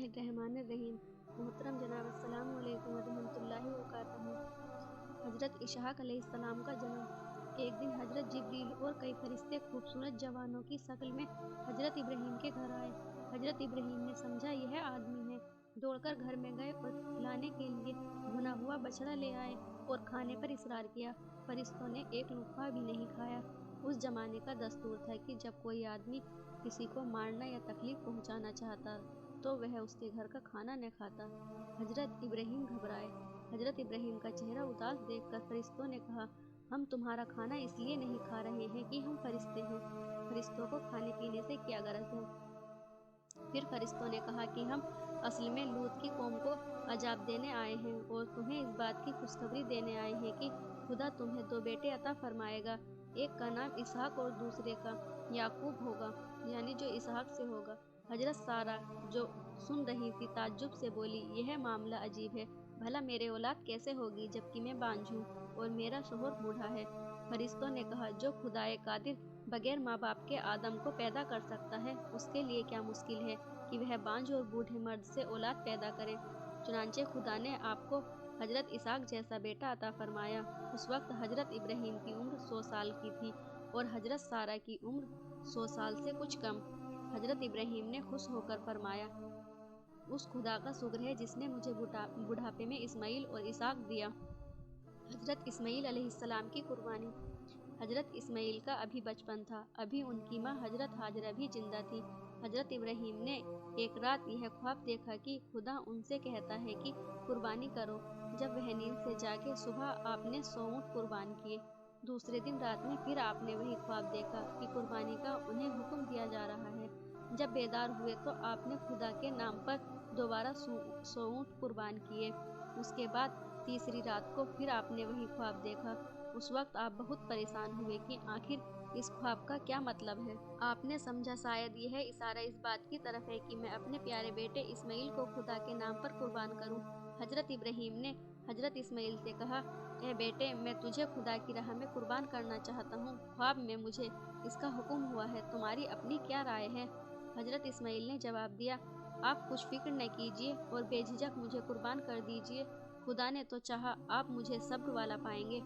बिस्मिल्लाहिर्रहमानिर्रहीम। मोहतरम जनाब अस्सलाम वालेकुम वरहमतुल्लाहि वबरकातुहू। हज़रत इशहाक अलैहिस्सलाम का जन्म। एक दिन हज़रत जिब्रील और कई फरिश्ते खूबसूरत जवानों की शक्ल में हज़रत इब्राहीम के घर आए। हज़रत इब्राहीम ने समझा यह आदमी है। दौड़कर घर में गए और खिलाने के लिए भुना हुआ बछड़ा ले आए और खाने पर इसरार किया। फरिश्तों ने एक लुक़मा भी नहीं खाया। उस जमाने का दस्तूर था कि जब कोई आदमी किसी को मारना या तकलीफ पहुंचाना चाहता तो वह उसके घर का खाना न खाता। हज़रत इब्राहीम घबराए। हज़रत इब्राहीम का चेहरा उदास देखकर फरिश्तों ने कहा, हम तुम्हारा खाना इसलिए नहीं खा रहे हैं कि हम फरिश्ते हैं। फरिश्तों को खाने पीने से क्या गरज है? फिर फरिश्तों ने कहा कि हम असल में लूत की कौम को अजाब देने आए हैं और तुम्हें इस बात की खुशखबरी देने आए हैं कि खुदा तुम्हें 2 बेटे अता फरमाएगा। एक का नाम इसहाक और दूसरे का याकूब होगा, यानी जो इसहाक से होगा। हज़रत सारा जो सुन रही थी ताज्जुब से बोली, यह मामला अजीब है। भला मेरे औलाद कैसे होगी जबकि मैं बांझ हूँ और मेरा शोहर बूढ़ा है? फरिश्तों ने कहा, जो खुदाए कादिर बगैर माँ बाप के आदम को पैदा कर सकता है, उसके लिए क्या मुश्किल है कि वह बांझ और बूढ़े मर्द से औलाद पैदा करे। चुनांचे खुदा ने आपको हज़रत इसहाक जैसा बेटा अता फरमाया। उस वक्त हज़रत इब्राहीम की उम्र 100 साल की थी और हज़रत सारा की उम्र 100 साल से कुछ कम। हज़रत इब्राहीम ने खुश होकर फरमाया, उस खुदा का शुक्र है जिसने मुझे बुढ़ापे में इस्माइल और इसहाक दिया। हज़रत इस्माइल अलैहिस्सलाम की कुर्बानी। हज़रत इस्माइल का अभी बचपन था। अभी उनकी माँ हज़रत हाजरा भी जिंदा थी। हज़रत इब्राहीम ने एक रात यह ख्वाब देखा कि खुदा उनसे कहता है कि कुर्बानी करो। जब वह नींद से जागे, सुबह आपने 100 ऊँट कुर्बान किए। दूसरे दिन रात में फिर आपने वही ख्वाब देखा कि कुर्बानी का उन्हें हुक्म दिया जा रहा है। जब बेदार हुए तो आपने खुदा के नाम पर दोबारा 100 ऊँट कुर्बान किए। उसके बाद तीसरी रात को फिर आपने वही ख्वाब देखा। उस वक्त आप बहुत परेशान हुए कि आखिर इस ख्वाब का क्या मतलब है। आपने समझा शायद यह इशारा इस बात की तरफ है कि मैं अपने प्यारे बेटे इस्माइल को खुदा के नाम पर कुर्बान करूं। हज़रत इब्राहीम ने हज़रत इस्माइल से कहा, ए बेटे, मैं तुझे खुदा की राह में कुर्बान करना चाहता हूँ। ख्वाब में मुझे इसका हुक्म हुआ है, तुम्हारी अपनी क्या राय है? हज़रत इस्माइल ने जवाब दिया, आप कुछ फिक्र न कीजिए और बेझिझक मुझे कुर्बान कर दीजिए। खुदा ने तो चाहा आप मुझे सब्र वाला पाएंगे।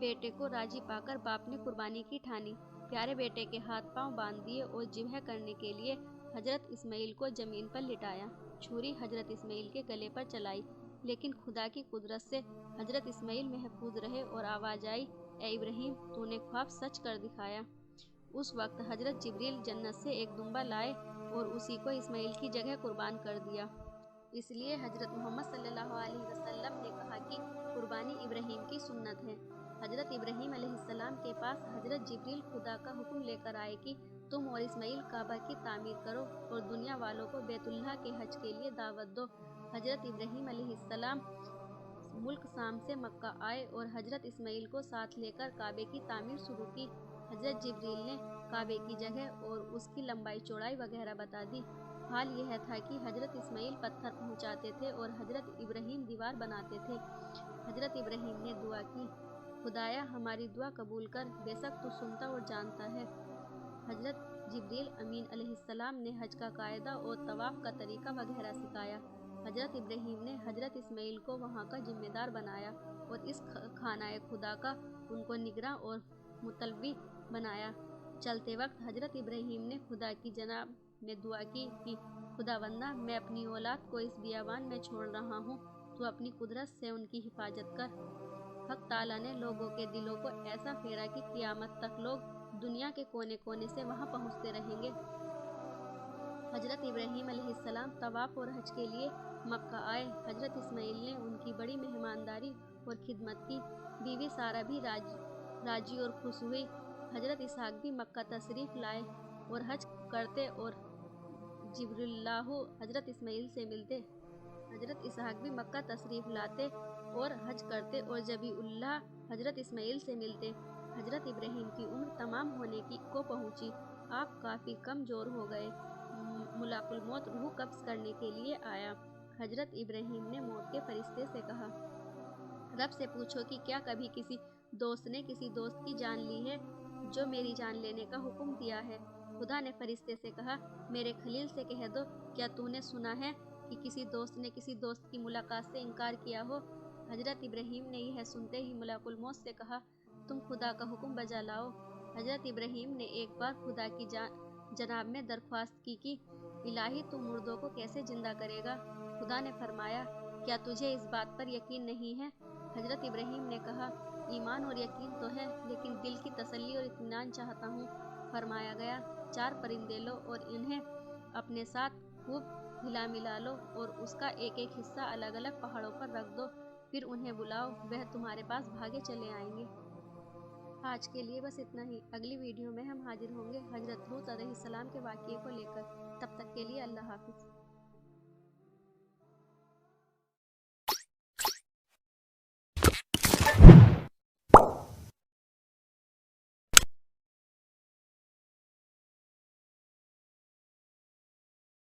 बेटे को राजी पाकर बाप ने कुर्बानी की ठानी। प्यारे बेटे के हाथ पांव बांध दिए और जिब्ह करने के लिए हज़रत इस्माइल को जमीन पर लिटाया। छुरी हज़रत इस्माइल के गले पर चलाई, लेकिन खुदा की कुदरत से हज़रत इस्माइल महफूज रहे और आवाज़ आई, ए इब्राहीम, तूने ख्वाब सच कर दिखाया। उस वक्त हज़रत जिब्रील जन्नत से एक दुम्बा लाए और उसी को इस्माइल की जगह कुर्बान कर दिया। इसलिए हज़रत मोहम्मद सल्लल्लाहु अलैहि वसल्लम ने कहा कि कुर्बानी इब्राहीम की सुन्नत है। हज़रत इब्राहीम अलैहिस्सलाम के पास हज़रत जिब्रील खुदा का हुक्म लेकर आए कि तुम और इस्माइल काबा की तामीर करो और दुनिया वालों को बैतुल्लाह के हज के लिए दावत दो। हज़रत इब्राहीम अलैहिस्सलाम मुल्क शाम से मक्का आए और हज़रत इस्माइल को साथ लेकर काबे की तामीर शुरू की। हज़रत जिब्रील ने काबे की जगह और उसकी लंबाई चौड़ाई वगैरह बता दी। हाल यह था कि हज़रत इस्माइल पत्थर पहुंचाते थे और हज़रत इब्राहीम दीवार बनाते थे। हज़रत इब्राहीम ने दुआ की, खुदाया हमारी दुआ कबूल कर, बेशक तू सुनता और जानता है। हज़रत जिब्रील अमीन अलैहिस्सलाम ने हज का कायदा और तवाफ़ का तरीका वगैरह सिखाया। हज़रत इब्राहीम ने हज़रत इस्माइल को वहाँ का जिम्मेदार बनाया और इस खानाए खुदा का उनको निगरां और मुतलव्वी बनाया। चलते वक्त हज़रत इब्राहीम ने खुदा की जनाब में दुआ की कि खुदावंदा, मैं अपनी औलाद को इस बियाबान में छोड़ रहा हूँ, तो अपनी कुदरत से उनकी हिफाजत कर। हक ताला ने लोगों के दिलों को ऐसा फेरा कि क़ियामत तक लोग दुनिया के कोने कोने से वहाँ पहुँचते रहेंगे। हज़रत इब्राहीम अलैहिस्सलाम तवाफ़ और हज के लिए मक्का आए। हज़रत इस्माइल ने उनकी बड़ी मेहमानदारी और खिदमत की। बीवी सारा भी राजी और खुश हुई। हज़रत इसहाक भी मक्का तशरीफ़ लाए और हज करते और जिब्रिल्लाहु हज़रत इस्माइल से मिलते। हज़रत इसहाक भी मक्का तशरीफ़ लाते और हज करते और जबीउल्लाह हज़रत इस्माइल से मिलते। हज़रत इब्राहीम की उम्र तमाम होने को पहुँची। आप काफ़ी कमज़ोर हो गए। मुलाकुल मौत रूह कब्ज़ करने के लिए आया। हज़रत इब्राहीम ने मौत के फरिश्ते से कहा, रब से पूछो कि क्या कभी किसी दोस्त ने किसी दोस्त की जान ली है जो मेरी जान लेने का हुक्म दिया है। खुदा ने फरिश्ते से कहा, मेरे खलील से कह दो, क्या तूने सुना है कि किसी दोस्त ने किसी दोस्त की मुलाकात से इनकार किया हो? हजरत इब्राहीम ने यह सुनते ही मलाकुल मौत से कहा, तुम खुदा का हुक्म बजा लाओ। हजरत इब्राहीम ने एक बार खुदा की जनाब में दरख्वास्त की कि इलाही तू मुर्दों को कैसे जिंदा करेगा? खुदा ने फरमाया, क्या तुझे इस बात पर यकीन नहीं है? हजरत इब्राहीम ने कहा, ईमान और यकीन तो है, लेकिन दिल की तसल्ली और इत्मीनान चाहता हूँ। फरमाया गया, 4 परिंदे लो और इन्हें अपने साथ खूब हिला मिला लो और उसका एक एक हिस्सा अलग अलग पहाड़ों पर रख दो, फिर उन्हें बुलाओ, वह तुम्हारे पास भागे चले आएंगे। आज के लिए बस इतना ही। अगली वीडियो में हम हाजिर होंगे हजरत लूत अलैहिस्सलाम के वाक़ये को लेकर। तब तक के लिए अल्लाह हाफिज़।